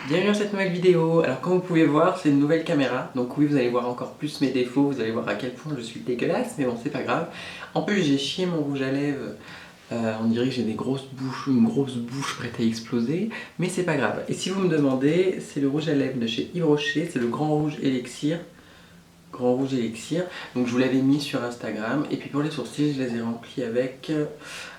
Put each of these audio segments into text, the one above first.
Bienvenue dans cette nouvelle vidéo. Alors comme vous pouvez voir, c'est une nouvelle caméra. Donc oui, vous allez voir encore plus mes défauts, vous allez voir à quel point je suis dégueulasse, mais bon, c'est pas grave. En plus, j'ai chié mon rouge à lèvres. On dirait que j'ai des grosses bouches, une grosse bouche prête à exploser, mais c'est pas grave. Et si vous me demandez, c'est le rouge à lèvres de chez Yves Rocher, c'est le Grand Rouge Élixir. Grand Rouge Élixir, donc je vous l'avais mis sur Instagram, et puis pour les sourcils je les ai remplis avec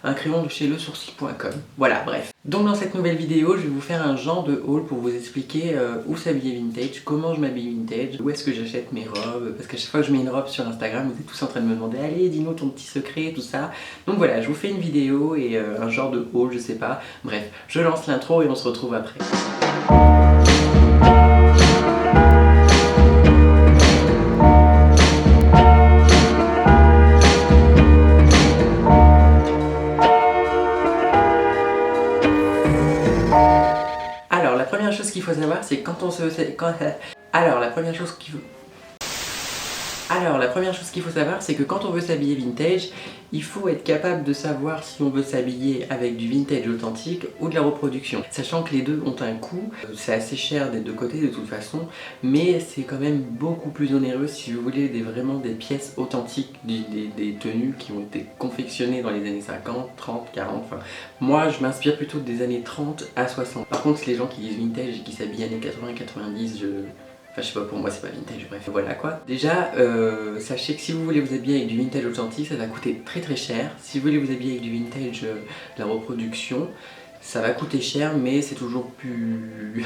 un crayon de chez lesourcil.com. Voilà, bref. Donc dans cette nouvelle vidéo je vais vous faire un genre de haul pour vous expliquer où s'habiller vintage, comment je m'habille vintage, où est-ce que j'achète mes robes, parce qu'à chaque fois que je mets une robe sur Instagram vous êtes tous en train de me demander allez dis-nous ton petit secret, tout ça. Donc voilà, je vous fais une vidéo et un genre de haul, je sais pas, bref, je lance l'intro et on se retrouve après. Alors la première chose qu'il faut savoir c'est quand on se... Alors la première chose qu'il faut savoir c'est que quand on veut s'habiller vintage, il faut être capable de savoir si on veut s'habiller avec du vintage authentique ou de la reproduction. Sachant que les deux ont un coût, c'est assez cher des deux côtés de toute façon, mais c'est quand même beaucoup plus onéreux si vous voulez vraiment des pièces authentiques, des tenues qui ont été confectionnées dans les années 50, 30, 40, enfin... Moi je m'inspire plutôt des années 30 à 60. Par contre les gens qui disent vintage et qui s'habillent années 80, 90, Enfin je sais pas, pour moi c'est pas vintage, bref, voilà quoi. Déjà, sachez que si vous voulez vous habiller avec du vintage authentique, ça va coûter très très cher. Si vous voulez vous habiller avec du vintage de la reproduction, ça va coûter cher, mais c'est toujours plus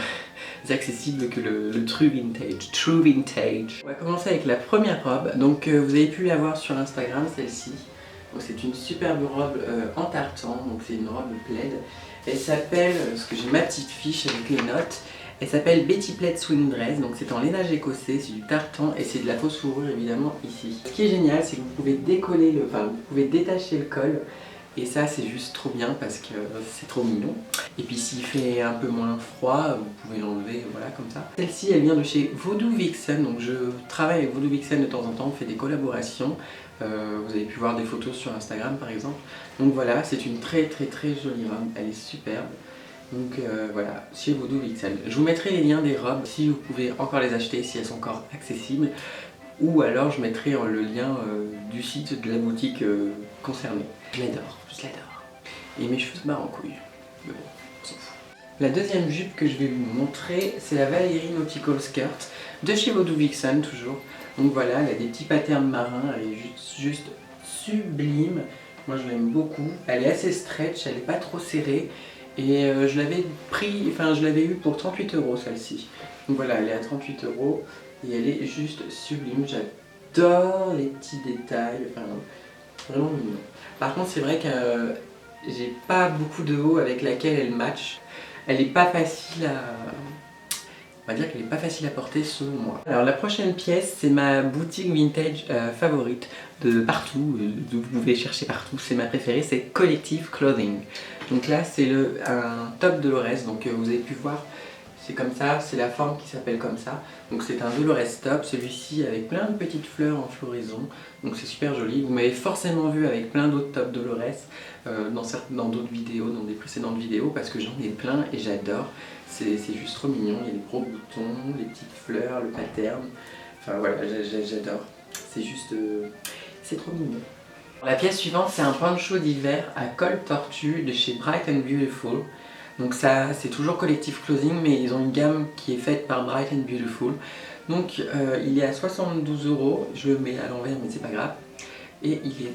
accessible que le true vintage. True vintage. On va commencer avec la première robe. Donc vous avez pu la voir sur Instagram, celle-ci. C'est une superbe robe en tartan, donc c'est une robe plaid. Elle s'appelle, parce que j'ai ma petite fiche avec les notes, elle s'appelle Betty Plaid Swing Dress, donc c'est en lainage écossais, c'est du tartan et c'est de la fausse fourrure évidemment ici. Ce qui est génial, c'est que vous pouvez décoller vous pouvez détacher le col et ça c'est juste trop bien parce que c'est trop mignon. Et puis s'il fait un peu moins froid, vous pouvez l'enlever, voilà comme ça. Celle-ci elle vient de chez Voodoo Vixen, donc je travaille avec Voodoo Vixen de temps en temps, on fait des collaborations. Vous avez pu voir des photos sur Instagram par exemple. Donc voilà, c'est une très très très jolie robe, elle est superbe. Donc voilà, chez Voodoo Vixen. Je vous mettrai les liens des robes si vous pouvez encore les acheter, si elles sont encore accessibles. Ou alors je mettrai le lien du site de la boutique concernée. Je l'adore, je l'adore. Et mes cheveux se barrent en couille. Mais bon, on s'en fout. La deuxième jupe que je vais vous montrer, c'est la Valérie Nautical Skirt de chez Voodoo Vixen toujours. Donc voilà, elle a des petits patterns marins, elle est juste sublime. Moi je l'aime beaucoup. Elle est assez stretch, elle n'est pas trop serrée. Et je l'avais pris, enfin je l'avais eu pour 38 € celle-ci. Donc voilà, elle est à 38 € et elle est juste sublime. J'adore les petits détails, enfin vraiment mignon. Par contre c'est vrai que j'ai pas beaucoup de haut avec laquelle elle match. Elle est pas facile à... On va dire qu'elle n'est pas facile à porter selon moi. Alors la prochaine pièce, c'est ma boutique vintage favorite de partout, vous pouvez chercher partout, c'est ma préférée, c'est Collective Clothing. Donc là c'est un top Dolores, donc vous avez pu voir, c'est comme ça, c'est la forme qui s'appelle comme ça. Donc c'est un Dolores top, celui-ci avec plein de petites fleurs en floraison, donc c'est super joli. Vous m'avez forcément vu avec plein d'autres top Dolores dans d'autres vidéos, dans des précédentes vidéos, parce que j'en ai plein et j'adore. C'est juste trop mignon, il y a les gros boutons, les petites fleurs, le pattern, enfin voilà, j'adore. C'est juste... c'est trop mignon. La pièce suivante, c'est un poncho d'hiver à col tortue de chez Bright and Beautiful. Donc ça, c'est toujours Collective Clothing, mais ils ont une gamme qui est faite par Bright and Beautiful. Donc il est à 72 €, je le mets à l'envers mais c'est pas grave. Et il est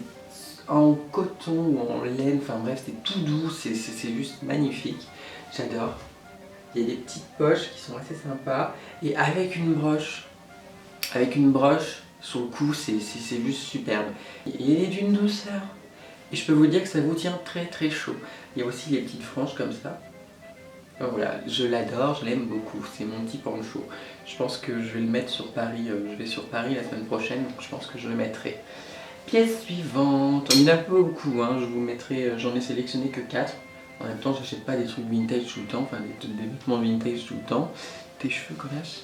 en coton ou en laine, enfin bref, c'est tout doux, c'est juste magnifique. J'adore. Il y a des petites poches qui sont assez sympas. Et avec une broche sur le cou, c'est juste superbe. Il est d'une douceur. Et je peux vous dire que ça vous tient très très chaud. Il y a aussi les petites franges comme ça. Donc voilà, je l'adore, je l'aime beaucoup. C'est mon petit poncho. Je pense que je vais le mettre sur Paris. Je vais sur Paris la semaine prochaine, donc je pense que je le mettrai. Pièce suivante. Il y en a pas beaucoup, hein. Je vous mettrai, j'en ai sélectionné que 4. En même temps, j'achète pas des trucs vintage tout le temps, enfin des vêtements vintage tout le temps. Tes cheveux connaissent.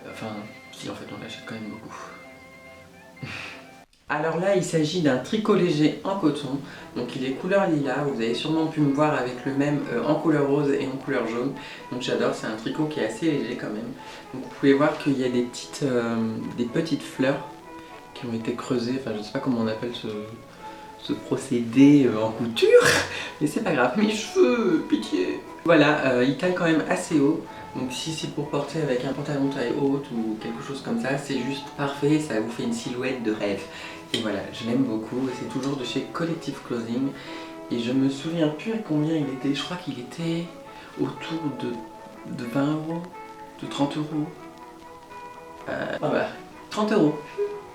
Enfin, si en fait on l'achète quand même beaucoup. Alors là, il s'agit d'un tricot léger en coton, donc il est couleur lilas, vous avez sûrement pu me voir avec le même en couleur rose et en couleur jaune, donc j'adore, c'est un tricot qui est assez léger quand même. Donc vous pouvez voir qu'il y a des petites fleurs qui ont été creusées, enfin je ne sais pas comment on appelle ce procédé en couture, mais c'est pas grave, mes cheveux, pitié. Voilà, il taille quand même assez haut. Donc si c'est pour porter avec un pantalon taille haute ou quelque chose comme ça, c'est juste parfait, ça vous fait une silhouette de rêve. Et voilà, je l'aime beaucoup, c'est toujours de chez Collective Clothing. Et je me souviens plus à combien il était, je crois qu'il était autour de 20 euros, de 30 euros. Ah bah, 30 euros.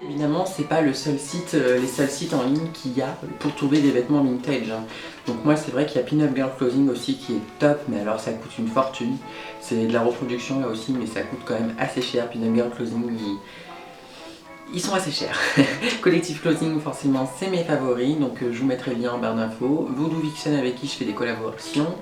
Évidemment, c'est pas le seul site, les seuls sites en ligne qu'il y a pour trouver des vêtements vintage. Hein. Donc moi, c'est vrai qu'il y a Pin-Up Girl Clothing aussi qui est top, mais alors ça coûte une fortune. C'est de la reproduction là aussi, mais ça coûte quand même assez cher. Pin-Up Girl Clothing, ils sont assez chers. Collective Clothing, forcément, c'est mes favoris, donc je vous mettrai le lien en barre d'infos. Voodoo Vixen avec qui je fais des collaborations.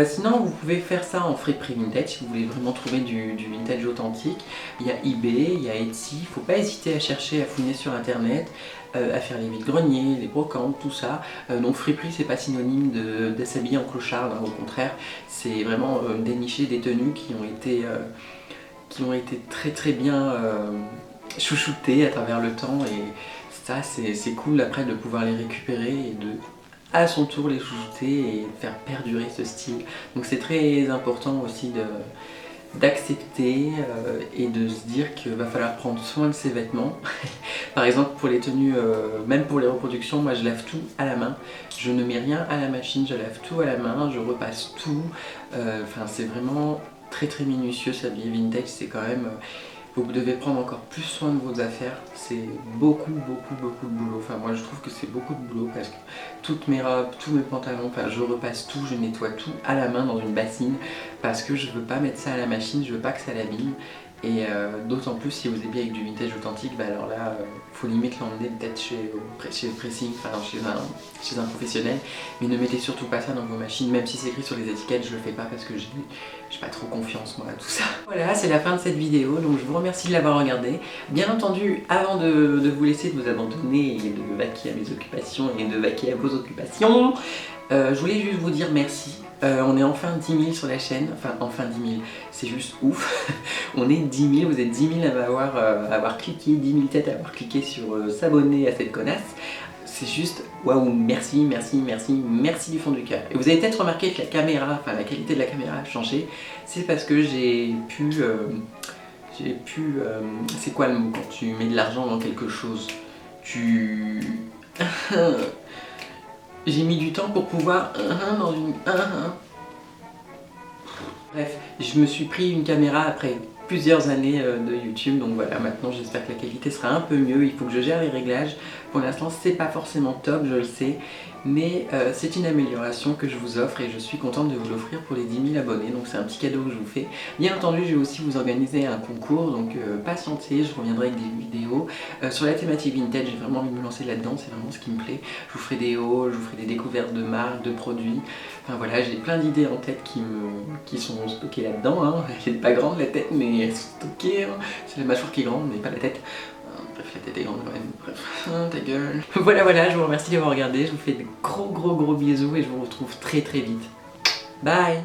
Sinon, vous pouvez faire ça en friperie vintage si vous voulez vraiment trouver du vintage authentique. Il y a eBay, il y a Etsy, il ne faut pas hésiter à chercher, à fouiner sur internet, à faire les vides-greniers, les brocantes, tout ça. Donc friperie, c'est pas synonyme de s'habiller en clochard, hein, au contraire, c'est vraiment dénicher des tenues qui ont été très bien chouchoutées à travers le temps, et ça c'est cool après de pouvoir les récupérer et de à son tour les chouchouter et faire perdurer ce style. Donc c'est très important aussi d'accepter et de se dire qu'il va falloir prendre soin de ses vêtements. Par exemple pour les tenues, même pour les reproductions, moi je lave tout à la main. Je ne mets rien à la machine, je lave tout à la main, je repasse tout. Enfin c'est vraiment très minutieux, s'habiller vintage, c'est quand même... vous devez prendre encore plus soin de vos affaires, c'est beaucoup de boulot. Enfin moi je trouve que c'est beaucoup de boulot parce que toutes mes robes, tous mes pantalons, enfin je repasse tout, je nettoie tout à la main dans une bassine parce que je veux pas mettre ça à la machine, je veux pas que ça l'abîme. Et d'autant plus si vous êtes bien avec du vintage authentique, bah alors là, faut limite l'emmener peut-être chez le pressing, enfin chez un professionnel. Mais ne mettez surtout pas ça dans vos machines, même si c'est écrit sur les étiquettes, je le fais pas parce que j'ai pas trop confiance moi à tout ça. Voilà, c'est la fin de cette vidéo, donc je vous remercie de l'avoir regardée. Bien entendu, avant de vous laisser, de vous abandonner et de vaquer à mes occupations et de vaquer à vos occupations, je voulais juste vous dire merci. On est enfin 10 000 sur la chaîne, enfin 10 000, c'est juste ouf. On est 10 000, vous êtes 10 000 à avoir cliqué, 10 000 têtes à avoir cliqué sur s'abonner à cette connasse. C'est juste waouh, merci du fond du cœur. Et vous avez peut-être remarqué que la caméra, enfin la qualité de la caméra a changé. C'est parce que j'ai pu c'est quoi le mot quand tu mets de l'argent dans quelque chose? J'ai mis du temps pour pouvoir dans une... Bref, je me suis pris une caméra après plusieurs années de YouTube, donc voilà, maintenant j'espère que la qualité sera un peu mieux. Il faut que je gère les réglages. Pour l'instant, c'est pas forcément top, je le sais, mais c'est une amélioration que je vous offre et je suis contente de vous l'offrir pour les 10 000 abonnés, donc c'est un petit cadeau que je vous fais. Bien entendu, je vais aussi vous organiser un concours, donc patientez, je reviendrai avec des vidéos sur la thématique vintage. J'ai vraiment envie de me lancer là-dedans, c'est vraiment ce qui me plaît. Je vous ferai des hauls, je vous ferai des découvertes de marques, de produits. Enfin voilà, j'ai plein d'idées en tête qui sont stockées là-dedans. Hein. Elle n'est pas grande la tête, mais elle est stockée. Hein. C'est la mâchoire qui est grande, mais pas la tête. Bref, la tête est grande quand même. Bref, ta gueule. Voilà, je vous remercie d'avoir regardé. Je vous fais de gros bisous et je vous retrouve très vite. Bye!